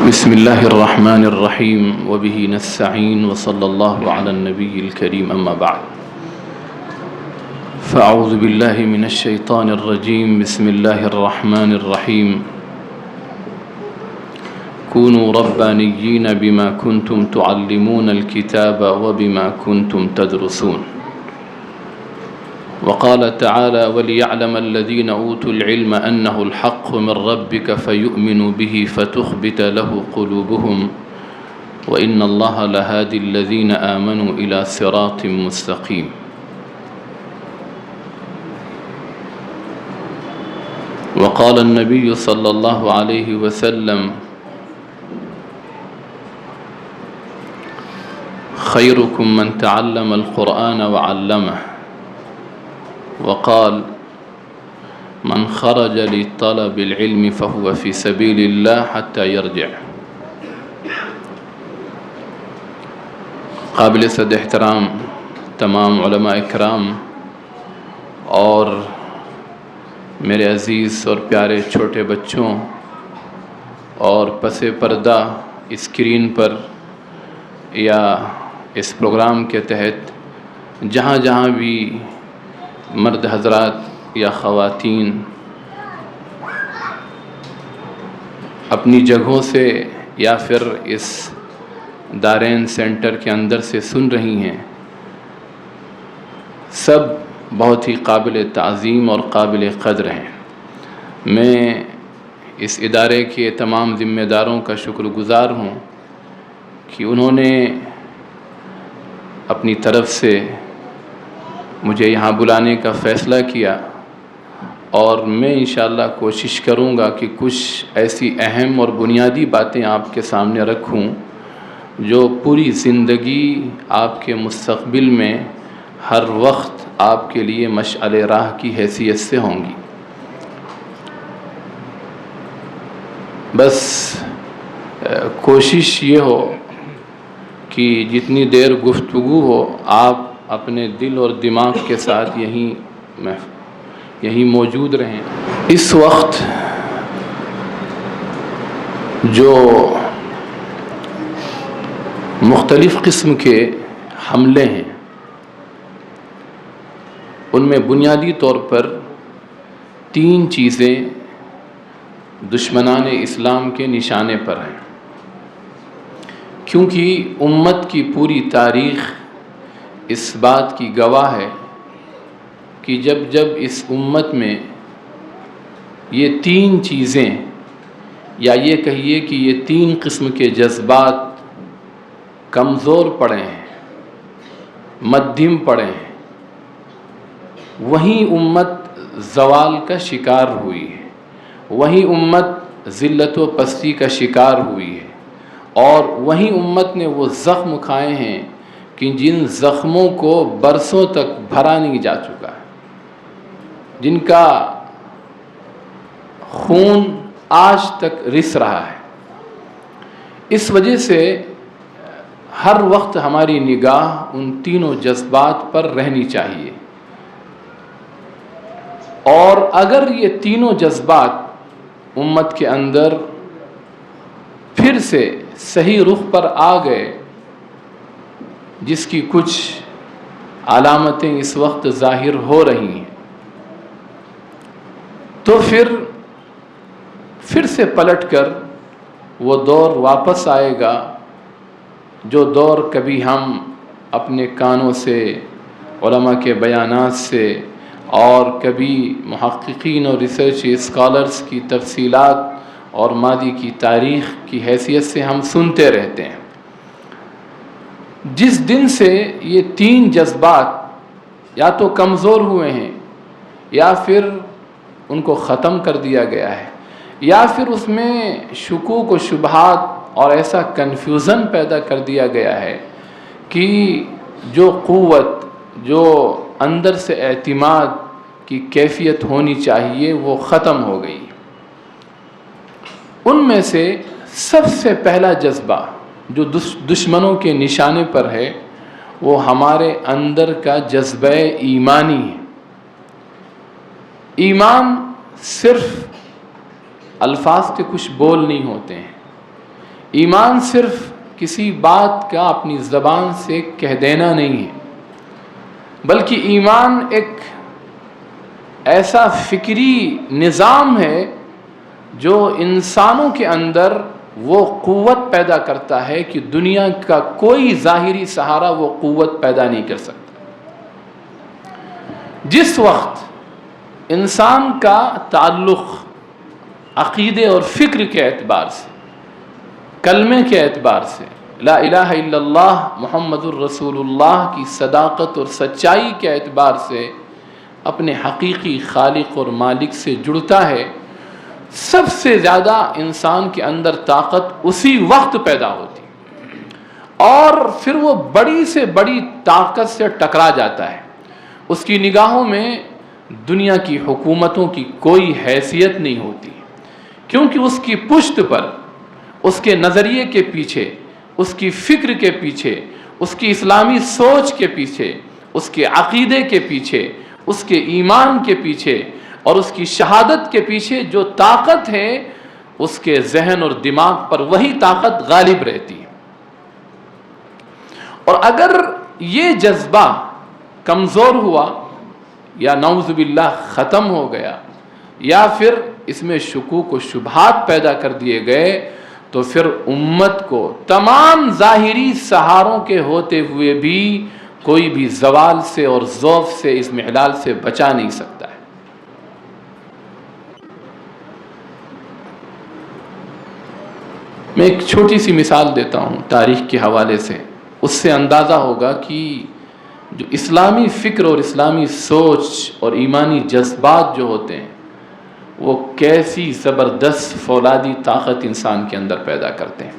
بسم الله الرحمن الرحيم وبه نستعين وصلى الله على النبي الكريم أما بعد فأعوذ بالله من الشيطان الرجيم بسم الله الرحمن الرحيم كونوا ربانيين بما كنتم تعلمون الكتاب وبما كنتم تدرسون وقال تعالى وليعلم الذين أوتوا العلم أنه الحق من ربك فيؤمنوا به فتخبت له قلوبهم وإن الله لهادي الذين آمنوا إلى صراط مستقيم وقال النبي صلى الله عليه وسلم خيركم من تعلم القرآن وعلمه وقال من خرج لطلب العلم فهو في سبيل الله حتى يرجع. قابل صد احترام تمام علماء اکرام اور میرے عزیز اور پیارے چھوٹے بچوں اور پس پردہ اسکرین پر یا اس پروگرام کے تحت جہاں جہاں بھی مرد حضرات یا خواتین اپنی جگہوں سے یا پھر اس دارین سینٹر کے اندر سے سن رہی ہیں، سب بہت ہی قابل تعظیم اور قابل قدر ہیں۔ میں اس ادارے کے تمام ذمہ داروں کا شکر گزار ہوں کہ انہوں نے اپنی طرف سے مجھے یہاں بلانے کا فیصلہ کیا، اور میں انشاءاللہ کوشش کروں گا کہ کچھ ایسی اہم اور بنیادی باتیں آپ کے سامنے رکھوں جو پوری زندگی آپ کے مستقبل میں ہر وقت آپ کے لیے مشعل راہ کی حیثیت سے ہوں گی۔ بس کوشش یہ ہو کہ جتنی دیر گفتگو ہو آپ اپنے دل اور دماغ کے ساتھ یہیں موجود رہیں۔ اس وقت جو مختلف قسم کے حملے ہیں ان میں بنیادی طور پر 3 چیزیں دشمنان اسلام کے نشانے پر ہیں، کیونکہ امت کی پوری تاریخ اس بات کی گواہ ہے کہ جب اس امت میں یہ 3 چیزیں یا یہ کہیے کہ یہ 3 قسم کے جذبات کمزور پڑے ہیں، مدھم پڑے ہیں، وہیں امت زوال کا شکار ہوئی ہے، وہیں امت ذلت و پستی کا شکار ہوئی ہے، اور وہیں امت نے وہ زخم کھائے ہیں کہ جن زخموں کو برسوں تک بھرا نہیں جا چکا ہے، جن کا خون آج تک رس رہا ہے۔ اس وجہ سے ہر وقت ہماری نگاہ ان تینوں جذبات پر رہنی چاہیے، اور اگر یہ تینوں جذبات امت کے اندر پھر سے صحیح رخ پر آ گئے، جس کی کچھ علامتیں اس وقت ظاہر ہو رہی ہیں، تو پھر سے پلٹ کر وہ دور واپس آئے گا جو دور کبھی ہم اپنے کانوں سے، علماء کے بیانات سے، اور کبھی محققین اور ریسرچ اسکالرز کی تفصیلات اور ماضی کی تاریخ کی حیثیت سے ہم سنتے رہتے ہیں۔ جس دن سے یہ 3 جذبات یا تو کمزور ہوئے ہیں، یا پھر ان کو ختم کر دیا گیا ہے، یا پھر اس میں شکوک و شبہات اور ایسا کنفیوژن پیدا کر دیا گیا ہے کہ جو قوت، جو اندر سے اعتماد کی کیفیت ہونی چاہیے وہ ختم ہو گئی۔ ان میں سے سب سے پہلا جذبہ جو دشمنوں کے نشانے پر ہے وہ ہمارے اندر کا جذبہ ایمانی ہے۔ ایمان صرف الفاظ کے کچھ بول نہیں ہوتے ہیں، ایمان صرف کسی بات کا اپنی زبان سے کہہ دینا نہیں ہے، بلکہ ایمان ایک ایسا فکری نظام ہے جو انسانوں کے اندر وہ قوت پیدا کرتا ہے کہ دنیا کا کوئی ظاہری سہارا وہ قوت پیدا نہیں کر سکتا۔ جس وقت انسان کا تعلق عقیدے اور فکر کے اعتبار سے، کلمے کے اعتبار سے، لا الہ الا اللہ محمد الرسول اللہ کی صداقت اور سچائی کے اعتبار سے اپنے حقیقی خالق اور مالک سے جڑتا ہے، سب سے زیادہ انسان کے اندر طاقت اسی وقت پیدا ہوتی اور پھر وہ بڑی سے بڑی طاقت سے ٹکرا جاتا ہے۔ اس کی نگاہوں میں دنیا کی حکومتوں کی کوئی حیثیت نہیں ہوتی، کیونکہ اس کی پشت پر، اس کے نظریے کے پیچھے، اس کی فکر کے پیچھے، اس کی اسلامی سوچ کے پیچھے، اس کے عقیدے کے پیچھے، اس کے ایمان کے پیچھے اور اس کی شہادت کے پیچھے جو طاقت ہے، اس کے ذہن اور دماغ پر وہی طاقت غالب رہتی ہے۔ اور اگر یہ جذبہ کمزور ہوا یا نعوذ باللہ ختم ہو گیا یا پھر اس میں شکوک و شبہات پیدا کر دیے گئے، تو پھر امت کو تمام ظاہری سہاروں کے ہوتے ہوئے بھی کوئی بھی زوال سے اور ضعف سے، اس محلال سے بچا نہیں سکتا ہے۔ میں ایک چھوٹی سی مثال دیتا ہوں تاریخ کے حوالے سے، اس سے اندازہ ہوگا کہ جو اسلامی فکر اور اسلامی سوچ اور ایمانی جذبات جو ہوتے ہیں وہ کیسی زبردست فولادی طاقت انسان کے اندر پیدا کرتے ہیں۔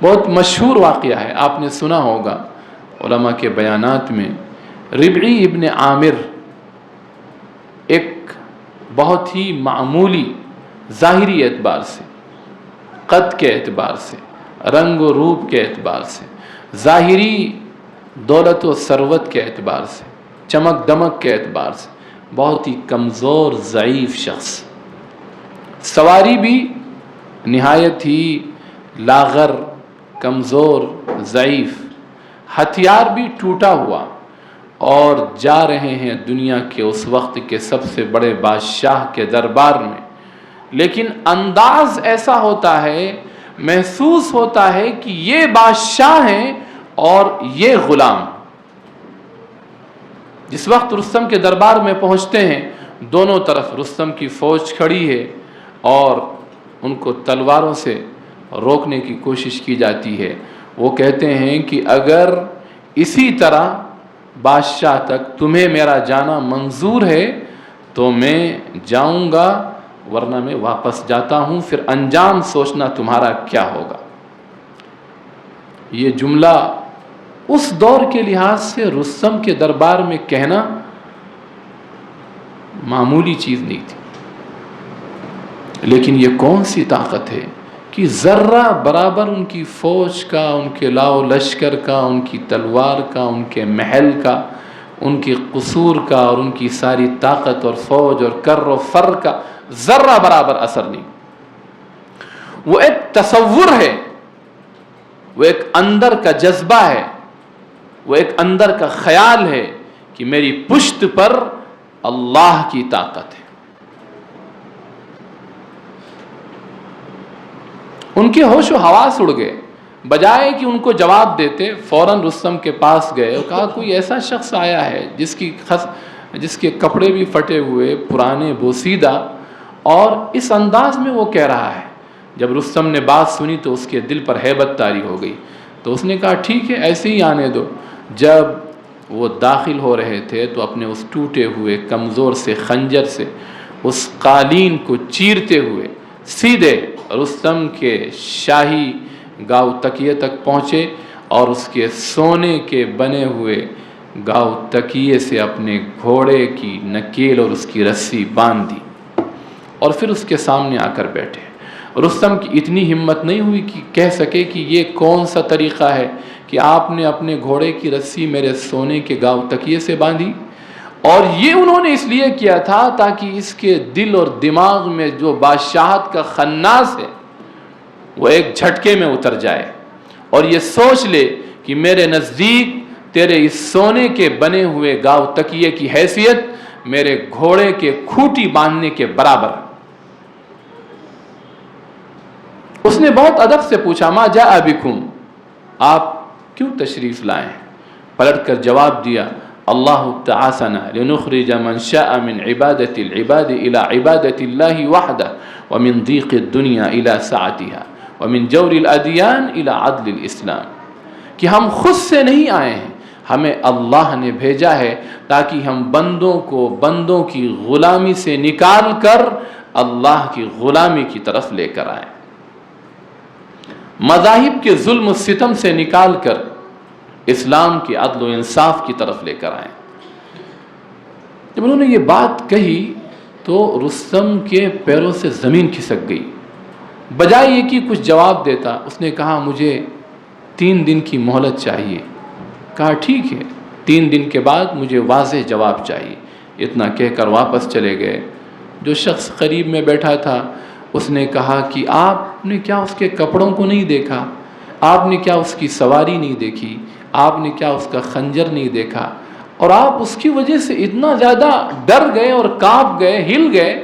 بہت مشہور واقعہ ہے، آپ نے سنا ہوگا علماء کے بیانات میں، ربعی ابن عامر ایک بہت ہی معمولی ظاہری اعتبار سے، قد کے اعتبار سے، رنگ و روپ کے اعتبار سے، ظاہری دولت و ثروت کے اعتبار سے، چمک دمک کے اعتبار سے بہت ہی کمزور ضعیف شخص، سواری بھی نہایت ہی لاغر، کمزور، ضعیف، ہتھیار بھی ٹوٹا ہوا، اور جا رہے ہیں دنیا کے اس وقت کے سب سے بڑے بادشاہ کے دربار میں، لیکن انداز ایسا ہوتا ہے، محسوس ہوتا ہے کہ یہ بادشاہ ہیں اور یہ غلام۔ جس وقت رستم کے دربار میں پہنچتے ہیں، دونوں طرف رستم کی فوج کھڑی ہے اور ان کو تلواروں سے روکنے کی کوشش کی جاتی ہے۔ وہ کہتے ہیں کہ اگر اسی طرح بادشاہ تک تمہیں میرا جانا منظور ہے تو میں جاؤں گا، ورنہ میں واپس جاتا ہوں، پھر انجام سوچنا تمہارا کیا ہوگا۔ یہ جملہ اس دور کے لحاظ سے رستم کے دربار میں کہنا معمولی چیز نہیں تھی، لیکن یہ کون سی طاقت ہے کہ ذرہ برابر ان کی فوج کا، ان کے لاؤ لشکر کا، ان کی تلوار کا، ان کے محل کا، ان کے قصور کا اور ان کی ساری طاقت اور فوج اور کر و فر کا ذرہ برابر اثر نہیں۔ وہ ایک تصور ہے، وہ ایک اندر کا جذبہ ہے، وہ ایک اندر کا خیال ہے کہ میری پشت پر اللہ کی طاقت ہے۔ ان کے ہوش و حواس اڑ گئے، بجائے کہ ان کو جواب دیتے فوراً رستم کے پاس گئے اور کہا کوئی ایسا شخص آیا ہے جس کے کپڑے بھی پھٹے ہوئے، پرانے، بوسیدہ، اور اس انداز میں وہ کہہ رہا ہے۔ جب رستم نے بات سنی تو اس کے دل پر ہیبت طاری ہو گئی، تو اس نے کہا ٹھیک ہے ایسے ہی آنے دو۔ جب وہ داخل ہو رہے تھے تو اپنے اس ٹوٹے ہوئے کمزور سے خنجر سے اس قالین کو چیرتے ہوئے سیدھے رستم کے شاہی گاؤ تکیے تک پہنچے اور اس کے سونے کے بنے ہوئے گاؤ تکیے سے اپنے گھوڑے کی نکیل اور اس کی رسی باندھ دی اور پھر اس کے سامنے آ کر بیٹھے۔ رستم کی اتنی ہمت نہیں ہوئی کہ کہہ سکے کہ یہ کون سا طریقہ ہے کہ آپ نے اپنے گھوڑے کی رسی میرے سونے کے گاؤ تکیے سے باندھی، اور یہ انہوں نے اس لیے کیا تھا تاکہ اس کے دل اور دماغ میں جو بادشاہت کا خناس ہے وہ ایک جھٹکے میں اتر جائے اور یہ سوچ لے کہ میرے نزدیک تیرے اس سونے کے بنے ہوئے گاؤ تکیے کی حیثیت میرے گھوڑے کے کھوٹی باندھنے کے برابر۔ اس نے بہت ادب سے پوچھا ما جاء بکم، آپ کیوں تشریف لائیں؟ پلٹ کر جواب دیا اللہ تعاصنا لنخرج من شاء من عبادت العباد الى عبادت اللہ وحدہ ومن ضیق الدنیا الى سعتها ومن جور الادیان الى عدل الاسلام، کہ ہم خود سے نہیں آئے ہیں، ہمیں اللہ نے بھیجا ہے تاکہ ہم بندوں کو بندوں کی غلامی سے نکال کر اللہ کی غلامی کی طرف لے کر آئیں، مذاہب کے ظلم و ستم سے نکال کر اسلام کی عدل و انصاف کی طرف لے کر آئیں۔ جب انہوں نے یہ بات کہی تو رستم کے پیروں سے زمین کھسک گئی، بجائے یہ کہ کچھ جواب دیتا اس نے کہا مجھے 3 دن کی مہلت چاہیے۔ کہا ٹھیک ہے، 3 دن کے بعد مجھے واضح جواب چاہیے۔ اتنا کہہ کر واپس چلے گئے۔ جو شخص قریب میں بیٹھا تھا اس نے کہا کہ آپ نے کیا اس کے کپڑوں کو نہیں دیکھا؟ آپ نے کیا اس کی سواری نہیں دیکھی؟ آپ نے کیا اس کا خنجر نہیں دیکھا؟ اور آپ اس کی وجہ سے اتنا زیادہ ڈر گئے اور کانپ گئے، ہل گئے۔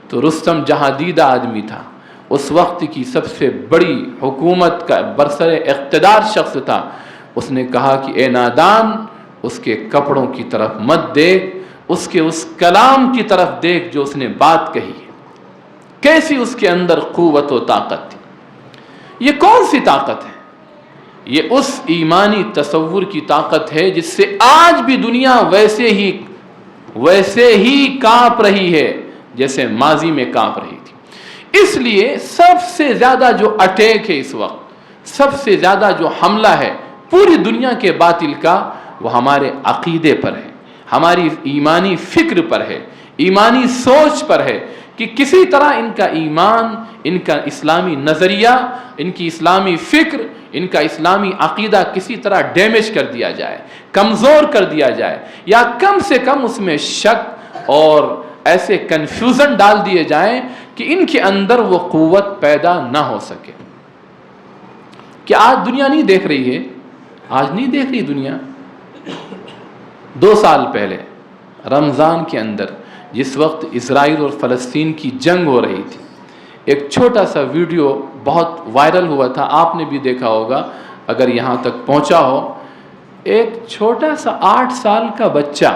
تو رستم جہاں دیدہ آدمی تھا، اس وقت کی سب سے بڑی حکومت کا برسر اقتدار شخص تھا، اس نے کہا کہ اے نادان، اس کے کپڑوں کی طرف مت دیکھ، اس کے اس کلام کی طرف دیکھ جو اس نے بات کہی ہے، کیسی اس کے اندر قوت و طاقت تھی۔ یہ کون سی طاقت ہے؟ یہ اس ایمانی تصور کی طاقت ہے جس سے آج بھی دنیا ویسے ہی کانپ رہی ہے جیسے ماضی میں کانپ رہی تھی۔ اس لیے سب سے زیادہ جو اٹیک ہے اس وقت، سب سے زیادہ جو حملہ ہے پوری دنیا کے باطل کا، وہ ہمارے عقیدے پر ہے، ہماری ایمانی فکر پر ہے، ایمانی سوچ پر ہے کہ کسی طرح ان کا ایمان، ان کا اسلامی نظریہ، ان کی اسلامی فکر، ان کا اسلامی عقیدہ کسی طرح ڈیمیج کر دیا جائے، کمزور کر دیا جائے، یا کم سے کم اس میں شک اور ایسے کنفیوژن ڈال دیے جائیں کہ ان کے اندر وہ قوت پیدا نہ ہو سکے۔ کیا آج دنیا نہیں دیکھ رہی ہے؟ آج نہیں دیکھ رہی دنیا۔ 2 سال پہلے رمضان کے اندر جس وقت اسرائیل اور فلسطین کی جنگ ہو رہی تھی، ایک چھوٹا سا ویڈیو بہت وائرل ہوا تھا، آپ نے بھی دیکھا ہوگا اگر یہاں تک پہنچا ہو۔ ایک چھوٹا سا 8 سال کا بچہ،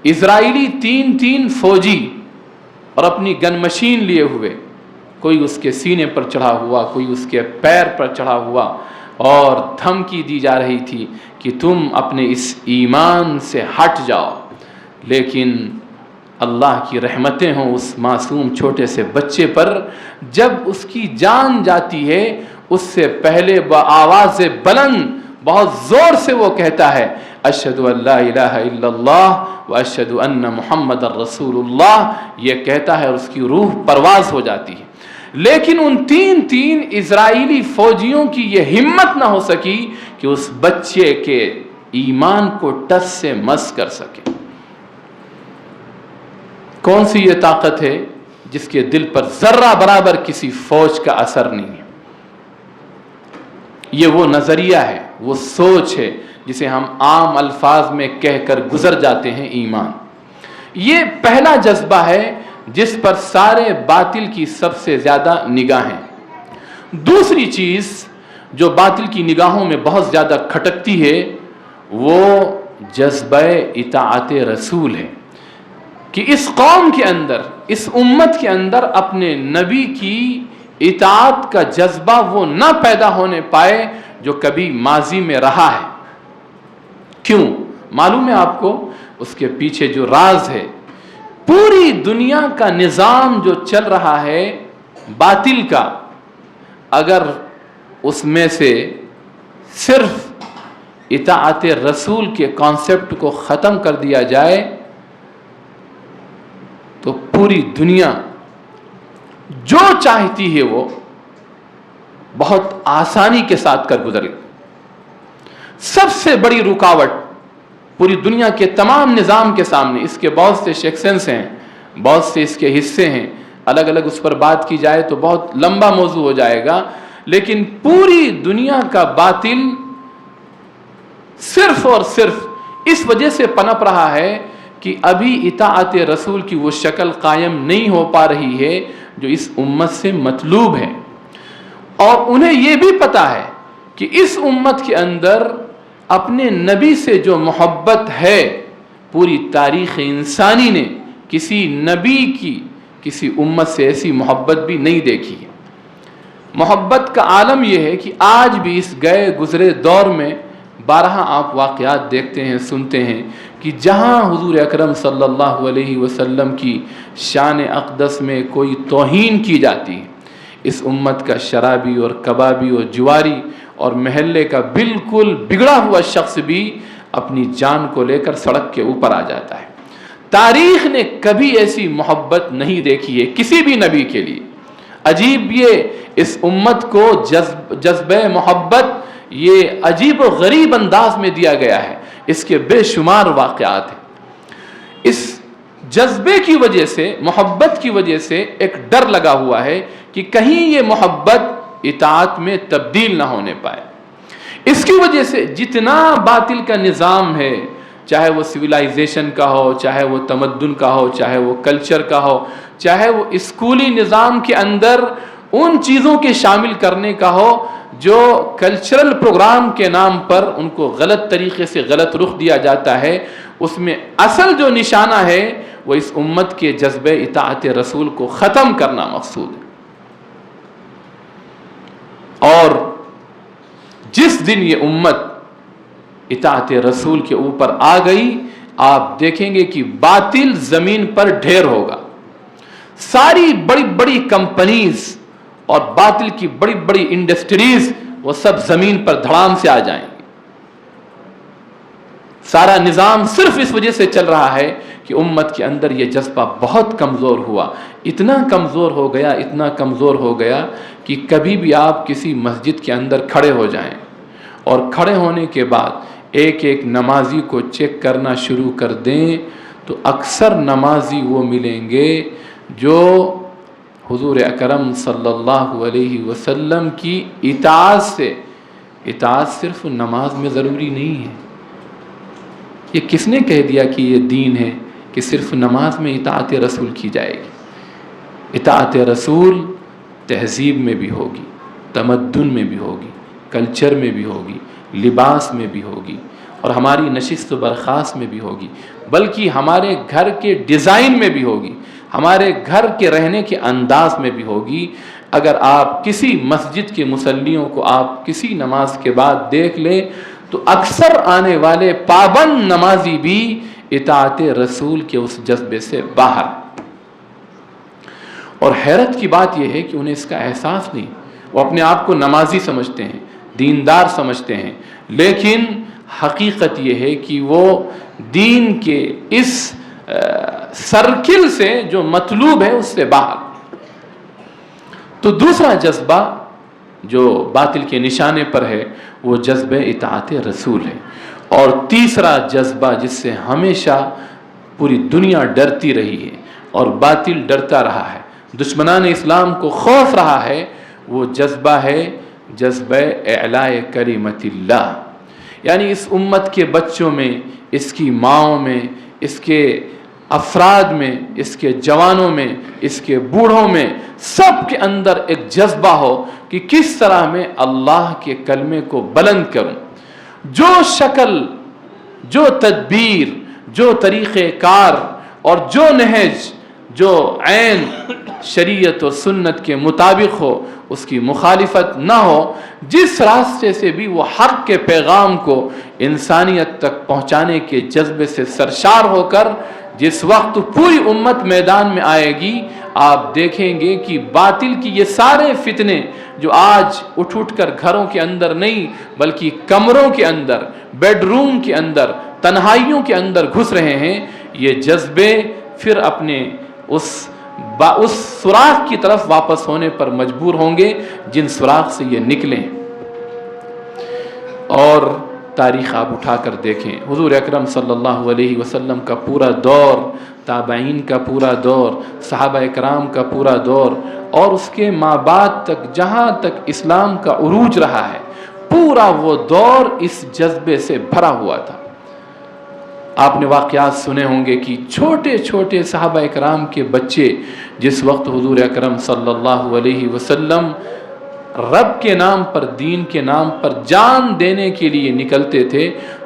اسرائیلی 3 فوجی اور اپنی گن مشین لیے ہوئے، کوئی اس کے سینے پر چڑھا ہوا، کوئی اس کے پیر پر چڑھا ہوا، اور دھمکی دی جا رہی تھی کہ تم اپنے اس ایمان سے ہٹ جاؤ۔ لیکن اللہ کی رحمتیں ہوں اس معصوم چھوٹے سے بچے پر، جب اس کی جان جاتی ہے اس سے پہلے بآواز بلند بہت زور سے وہ کہتا ہے اشہد ان لا الہ الا اللہ واشہد ان محمد رسول اللہ، یہ کہتا ہے اور اس کی روح پرواز ہو جاتی ہے۔ لیکن ان 3 اسرائیلی فوجیوں کی یہ ہمت نہ ہو سکی کہ اس بچے کے ایمان کو ٹس سے مس کر سکے۔ کون سی یہ طاقت ہے جس کے دل پر ذرہ برابر کسی فوج کا اثر نہیں ہے؟ یہ وہ نظریہ ہے، وہ سوچ ہے جسے ہم عام الفاظ میں کہہ کر گزر جاتے ہیں ایمان۔ یہ پہلا جذبہ ہے جس پر سارے باطل کی سب سے زیادہ نگاہیں۔ دوسری چیز جو باطل کی نگاہوں میں بہت زیادہ کھٹکتی ہے وہ جذبہ اطاعت رسول ہے، کہ اس قوم کے اندر، اس امت کے اندر اپنے نبی کی اطاعت کا جذبہ وہ نہ پیدا ہونے پائے جو کبھی ماضی میں رہا ہے۔ کیوں؟ معلوم ہے آپ کو اس کے پیچھے جو راز ہے۔ پوری دنیا کا نظام جو چل رہا ہے باطل کا، اگر اس میں سے صرف اطاعت رسول کے کانسیپٹ کو ختم کر دیا جائے تو پوری دنیا جو چاہتی ہے وہ بہت آسانی کے ساتھ کر گزرے۔ سب سے بڑی رکاوٹ پوری دنیا کے تمام نظام کے سامنے، اس کے بہت سے سیکشنز ہیں، بہت سے اس کے حصے ہیں، الگ الگ اس پر بات کی جائے تو بہت لمبا موضوع ہو جائے گا، لیکن پوری دنیا کا باطل صرف اور صرف اس وجہ سے پنپ رہا ہے کہ ابھی اطاعت رسول کی وہ شکل قائم نہیں ہو پا رہی ہے جو اس امت سے مطلوب ہے، اور انہیں یہ بھی پتا ہے کہ اس امت کے اندر اپنے نبی سے جو محبت ہے، پوری تاریخ انسانی نے کسی نبی کی کسی امت سے ایسی محبت بھی نہیں دیکھی ہے۔ محبت کا عالم یہ ہے کہ آج بھی اس گئے گزرے دور میں بارہا آپ واقعات دیکھتے ہیں، سنتے ہیں کہ جہاں حضور اکرم صلی اللہ علیہ وسلم کی شان اقدس میں کوئی توہین کی جاتی ہے، اس امت کا شرابی اور کبابی اور جواری اور محلے کا بالکل بگڑا ہوا شخص بھی اپنی جان کو لے کر سڑک کے اوپر آ جاتا ہے۔ تاریخ نے کبھی ایسی محبت نہیں دیکھی ہے کسی بھی نبی کے لیے۔ عجیب یہ اس امت کو جذبہ محبت یہ عجیب و غریب انداز میں دیا گیا ہے، اس کے بے شمار واقعات ہیں۔ اس جذبے کی وجہ سے، محبت کی وجہ سے ایک ڈر لگا ہوا ہے کہ کہیں یہ محبت اطاعت میں تبدیل نہ ہونے پائے۔ اس کی وجہ سے جتنا باطل کا نظام ہے، چاہے وہ سویلائزیشن کا ہو، چاہے وہ تمدن کا ہو، چاہے وہ کلچر کا ہو، چاہے وہ اسکولی نظام کے اندر ان چیزوں کے شامل کرنے کا ہو جو کلچرل پروگرام کے نام پر ان کو غلط طریقے سے غلط رخ دیا جاتا ہے، اس میں اصل جو نشانہ ہے وہ اس امت کے جذبہ اطاعت رسول کو ختم کرنا مقصود ہے۔ اور جس دن یہ امت اطاعت رسول کے اوپر آ گئی، آپ دیکھیں گے کہ باطل زمین پر ڈھیر ہوگا۔ ساری بڑی بڑی کمپنیز اور باطل کی بڑی بڑی انڈسٹریز وہ سب زمین پر دھڑام سے آ جائیں گے۔ سارا نظام صرف اس وجہ سے چل رہا ہے کہ امت کے اندر یہ جذبہ بہت کمزور ہوا، اتنا کمزور ہو گیا، اتنا کمزور ہو گیا کہ کبھی بھی آپ کسی مسجد کے اندر کھڑے ہو جائیں اور کھڑے ہونے کے بعد ایک ایک نمازی کو چیک کرنا شروع کر دیں تو اکثر نمازی وہ ملیں گے جو حضور اکرم صلی اللہ علیہ وسلم کی اطاعت سے، اطاعت صرف نماز میں ضروری نہیں ہے۔ یہ کس نے کہہ دیا کہ یہ دین ہے کہ صرف نماز میں اطاعت رسول کی جائے گی؟ اطاعت رسول تہذیب میں بھی ہوگی، تمدن میں بھی ہوگی، کلچر میں بھی ہوگی، لباس میں بھی ہوگی، اور ہماری نشست و برخاست میں بھی ہوگی، بلکہ ہمارے گھر کے ڈیزائن میں بھی ہوگی، ہمارے گھر کے رہنے کے انداز میں بھی ہوگی۔ اگر آپ کسی مسجد کے مصلیوں کو آپ کسی نماز کے بعد دیکھ لیں تو اکثر آنے والے پابند نمازی بھی اطاعت رسول کے اس جذبے سے باہر۔ اور حیرت کی بات یہ ہے کہ انہیں اس کا احساس نہیں، وہ اپنے آپ کو نمازی سمجھتے ہیں، دیندار سمجھتے ہیں، لیکن حقیقت یہ ہے کہ وہ دین کے اس سرکل سے جو مطلوب ہے اس سے باہر۔ تو دوسرا جذبہ جو باطل کے نشانے پر ہے وہ جذبہ اطاعت رسول ہے۔ اور تیسرا جذبہ جس سے ہمیشہ پوری دنیا ڈرتی رہی ہے اور باطل ڈرتا رہا ہے، دشمنان اسلام کو خوف رہا ہے، وہ جذبہ ہے جذبہ اعلاء کلمت اللہ۔ یعنی اس امت کے بچوں میں، اس کی ماؤں میں، اس کے افراد میں، اس کے جوانوں میں، اس کے بوڑھوں میں، سب کے اندر ایک جذبہ ہو کہ کس طرح میں اللہ کے کلمے کو بلند کروں۔ جو شکل، جو تدبیر، جو طریقہ کار اور جو نہج جو عین شریعت و سنت کے مطابق ہو، اس کی مخالفت نہ ہو، جس راستے سے بھی وہ حق کے پیغام کو انسانیت تک پہنچانے کے جذبے سے سرشار ہو کر جس وقت پوری امت میدان میں آئے گی، آپ دیکھیں گے کہ باطل کی یہ سارے فتنے جو آج اٹھ کر گھروں کے اندر نہیں بلکہ کمروں کے اندر، بیڈ روم کے اندر، تنہائیوں کے اندر گھس رہے ہیں، یہ جذبے پھر اپنے اس سوراخ کی طرف واپس ہونے پر مجبور ہوں گے جن سوراخ سے یہ نکلیں۔ اور تاریخ آپ اٹھا کر دیکھیں، حضور اکرم صلی اللہ علیہ وسلم کا پورا دور، تابعین کا پورا دور، صحابہ اکرام کا پورا دور، اور اس کے ماں بعد تک جہاں تک اسلام کا عروج رہا ہے، پورا وہ دور اس جذبے سے بھرا ہوا تھا۔ آپ نے واقعات سنے ہوں گے کہ چھوٹے چھوٹے صحابہ اکرام کے بچے جس وقت حضور اکرم صلی اللہ علیہ وسلم رب کے نام پر، دین کے نام پر جان دینے کے لیے نکلتے تھے،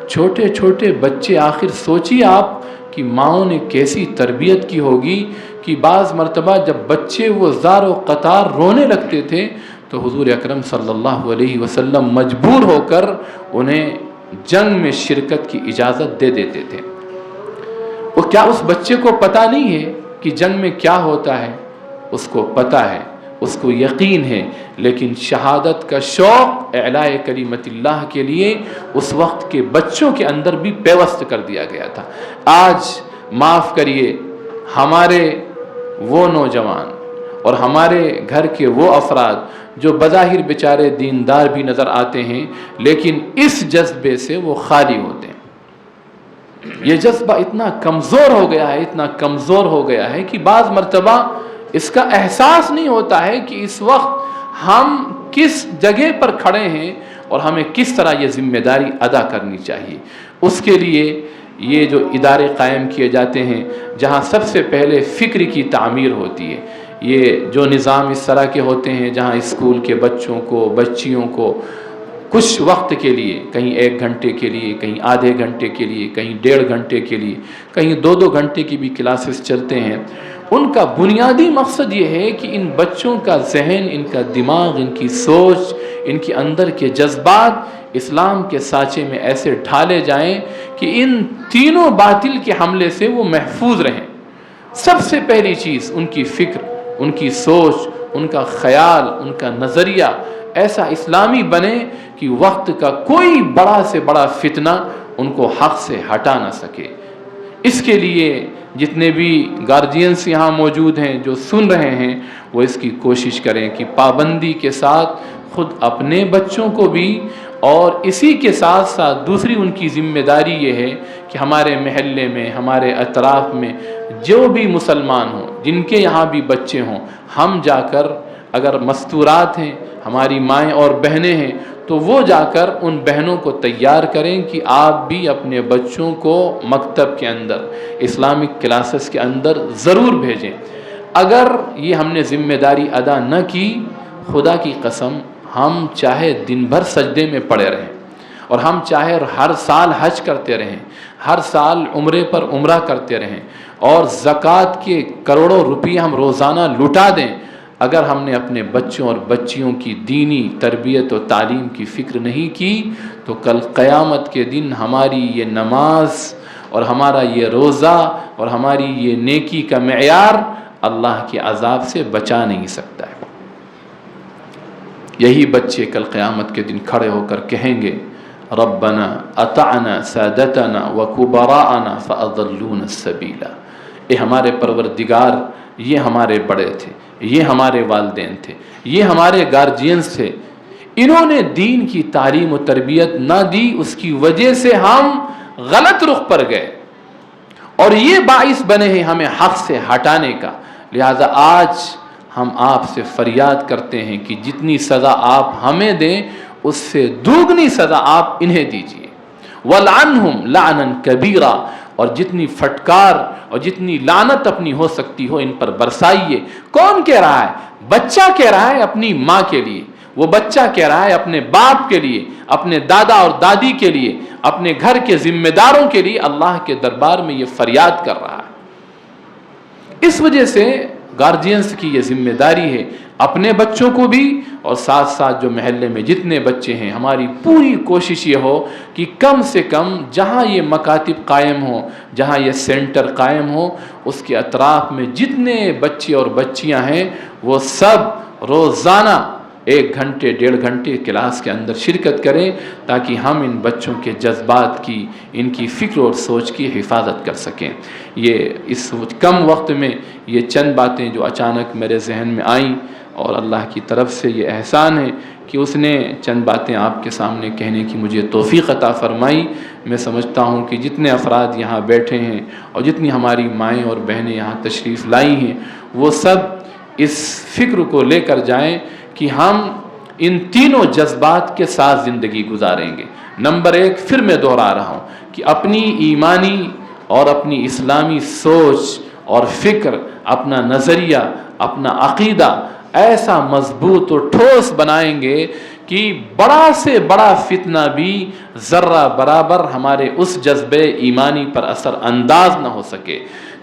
چھوٹے چھوٹے بچے، آخر سوچیے آپ کہ ماؤں نے کیسی تربیت کی ہوگی کہ بعض مرتبہ جب بچے وہ زار و قطار رونے لگتے تھے تو حضور اکرم صلی اللہ علیہ وسلم مجبور ہو کر انہیں جنگ میں شرکت کی اجازت دے دیتے تھے۔ وہ کیا اس بچے کو پتہ نہیں ہے کہ جنگ میں کیا ہوتا ہے؟ اس کو پتہ ہے، اس کو یقین ہے، لیکن شہادت کا شوق اعلاء کلمت اللہ کے لیے اس وقت کے بچوں کے اندر بھی پیوست کر دیا گیا تھا۔ آج معاف کریے، ہمارے وہ نوجوان اور ہمارے گھر کے وہ افراد جو بظاہر بیچارے دیندار بھی نظر آتے ہیں لیکن اس جذبے سے وہ خالی ہوتے ہیں۔ یہ جذبہ اتنا کمزور ہو گیا ہے، اتنا کمزور ہو گیا ہے کہ بعض مرتبہ اس کا احساس نہیں ہوتا ہے کہ اس وقت ہم کس جگہ پر کھڑے ہیں اور ہمیں کس طرح یہ ذمہ داری ادا کرنی چاہیے۔ اس کے لیے یہ جو ادارے قائم کیے جاتے ہیں جہاں سب سے پہلے فکر کی تعمیر ہوتی ہے، یہ جو نظام اس طرح کے ہوتے ہیں جہاں اسکول کے بچوں کو، بچیوں کو کچھ وقت کے لیے، کہیں 1 گھنٹے کے لیے، کہیں آدھے گھنٹے کے لیے، کہیں 1.5 گھنٹے کے لیے، کہیں 2 گھنٹے کی بھی کلاسز چلتے ہیں، ان کا بنیادی مقصد یہ ہے کہ ان بچوں کا ذہن، ان کا دماغ، ان کی سوچ، ان کے اندر کے جذبات اسلام کے سانچے میں ایسے ڈھالے جائیں کہ ان تینوں باطل کے حملے سے وہ محفوظ رہیں۔ سب سے پہلی چیز ان کی فکر، ان کی سوچ، ان کا خیال، ان کا نظریہ ایسا اسلامی بنے کہ وقت کا کوئی بڑا سے بڑا فتنہ ان کو حق سے ہٹا نہ سکے۔ اس کے لیے جتنے بھی گارجینس یہاں موجود ہیں جو سن رہے ہیں وہ اس کی کوشش کریں کہ پابندی کے ساتھ خود اپنے بچوں کو بھی، اور اسی کے ساتھ ساتھ دوسری ان کی ذمہ داری یہ ہے کہ ہمارے محلے میں، ہمارے اطراف میں جو بھی مسلمان ہوں، جن کے یہاں بھی بچے ہوں، ہم جا کر، اگر مستورات ہیں، ہماری مائیں اور بہنیں ہیں، تو وہ جا کر ان بہنوں کو تیار کریں کہ آپ بھی اپنے بچوں کو مکتب کے اندر، اسلامک کلاسز کے اندر ضرور بھیجیں۔ اگر یہ ہم نے ذمہ داری ادا نہ کی، خدا کی قسم ہم چاہے دن بھر سجدے میں پڑے رہیں، اور ہم چاہے ہر سال حج کرتے رہیں، ہر سال عمرے پر عمرہ کرتے رہیں، اور زکوٰۃ کے کروڑوں روپیے ہم روزانہ لٹا دیں، اگر ہم نے اپنے بچوں اور بچیوں کی دینی تربیت و تعلیم کی فکر نہیں کی تو کل قیامت کے دن ہماری یہ نماز اور ہمارا یہ روزہ اور ہماری یہ نیکی کا معیار اللہ کے عذاب سے بچا نہیں سکتا ہے۔ یہی بچے کل قیامت کے دن کھڑے ہو کر کہیں گے ربنا اطعنا سادتنا وکبراءنا فاضلونا السبیل، اے ہمارے پروردگار، یہ ہمارے بڑے تھے، یہ ہمارے والدین تھے، یہ ہمارے گارجینز تھے، انہوں نے دین کی تعلیم و تربیت نہ دی، اس کی وجہ سے ہم غلط رخ پر گئے اور یہ باعث بنے ہیں ہمیں حق سے ہٹانے کا۔ لہذا آج ہم آپ سے فریاد کرتے ہیں کہ جتنی سزا آپ ہمیں دیں اس سے دوگنی سزا آپ انہیں دیجیے، وَلْعَنْهُمْ لَعْنًا كَبِيرًا، اور جتنی پھٹکار اور جتنی لعنت اپنی ہو سکتی ہو ان پر برسائیے۔ کون کہہ رہا ہے؟ بچہ کہہ رہا ہے اپنی ماں کے لیے، وہ بچہ کہہ رہا ہے اپنے باپ کے لیے، اپنے دادا اور دادی کے لیے، اپنے گھر کے ذمہ داروں کے لیے اللہ کے دربار میں یہ فریاد کر رہا ہے۔ اس وجہ سے گارجینز کی یہ ذمہ داری ہے اپنے بچوں کو بھی، اور ساتھ ساتھ جو محلے میں جتنے بچے ہیں، ہماری پوری کوشش یہ ہو کہ کم سے کم جہاں یہ مکاتب قائم ہوں، جہاں یہ سینٹر قائم ہو، اس کے اطراف میں جتنے بچے اور بچیاں ہیں وہ سب روزانہ 1 گھنٹے 1.5 گھنٹے کلاس کے اندر شرکت کریں تاکہ ہم ان بچوں کے جذبات کی، ان کی فکر اور سوچ کی حفاظت کر سکیں۔ یہ اس کم وقت میں یہ چند باتیں جو اچانک میرے ذہن میں آئیں، اور اللہ کی طرف سے یہ احسان ہے کہ اس نے چند باتیں آپ کے سامنے کہنے کی مجھے توفیق عطا فرمائی۔ میں سمجھتا ہوں کہ جتنے افراد یہاں بیٹھے ہیں اور جتنی ہماری مائیں اور بہنیں یہاں تشریف لائی ہیں، وہ سب اس فکر کو لے کر جائیں کہ ہم ان تینوں جذبات کے ساتھ زندگی گزاریں گے۔ نمبر ایک، پھر میں دہرا رہا ہوں کہ اپنی ایمانی اور اپنی اسلامی سوچ اور فکر، اپنا نظریہ، اپنا عقیدہ ایسا مضبوط و ٹھوس بنائیں گے کہ بڑا سے بڑا فتنہ بھی ذرہ برابر ہمارے اس جذبے ایمانی پر اثر انداز نہ ہو سکے۔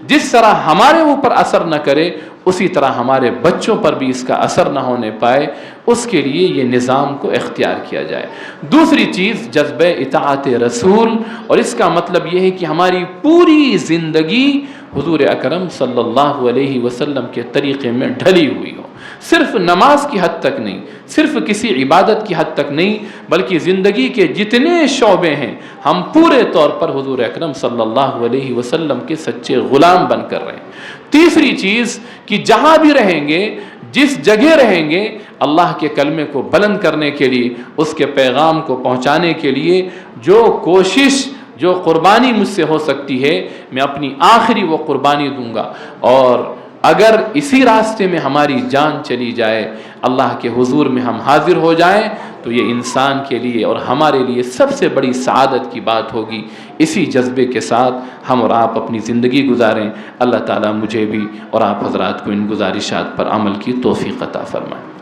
جس طرح ہمارے اوپر اثر نہ کرے، اسی طرح ہمارے بچوں پر بھی اس کا اثر نہ ہونے پائے، اس کے لیے یہ نظام کو اختیار کیا جائے۔ دوسری چیز جذبہ اطاعت رسول، اور اس کا مطلب یہ ہے کہ ہماری پوری زندگی حضور اکرم صلی اللہ علیہ وسلم کے طریقے میں ڈھلی ہوئی ہو۔ صرف نماز کی حد تک نہیں، صرف کسی عبادت کی حد تک نہیں، بلکہ زندگی کے جتنے شعبے ہیں ہم پورے طور پر حضور اکرم صلی اللہ علیہ وسلم کے سچے غلام بن کر رہیں۔ تیسری چیز کہ جہاں بھی رہیں گے، جس جگہ رہیں گے، اللہ کے کلمے کو بلند کرنے کے لیے، اس کے پیغام کو پہنچانے کے لیے جو کوشش، جو قربانی مجھ سے ہو سکتی ہے، میں اپنی آخری وہ قربانی دوں گا۔ اور اگر اسی راستے میں ہماری جان چلی جائے، اللہ کے حضور میں ہم حاضر ہو جائیں، تو یہ انسان کے لیے اور ہمارے لیے سب سے بڑی سعادت کی بات ہوگی۔ اسی جذبے کے ساتھ ہم اور آپ اپنی زندگی گزاریں۔ اللہ تعالیٰ مجھے بھی اور آپ حضرات کو ان گزارشات پر عمل کی توفیق عطا فرمائے۔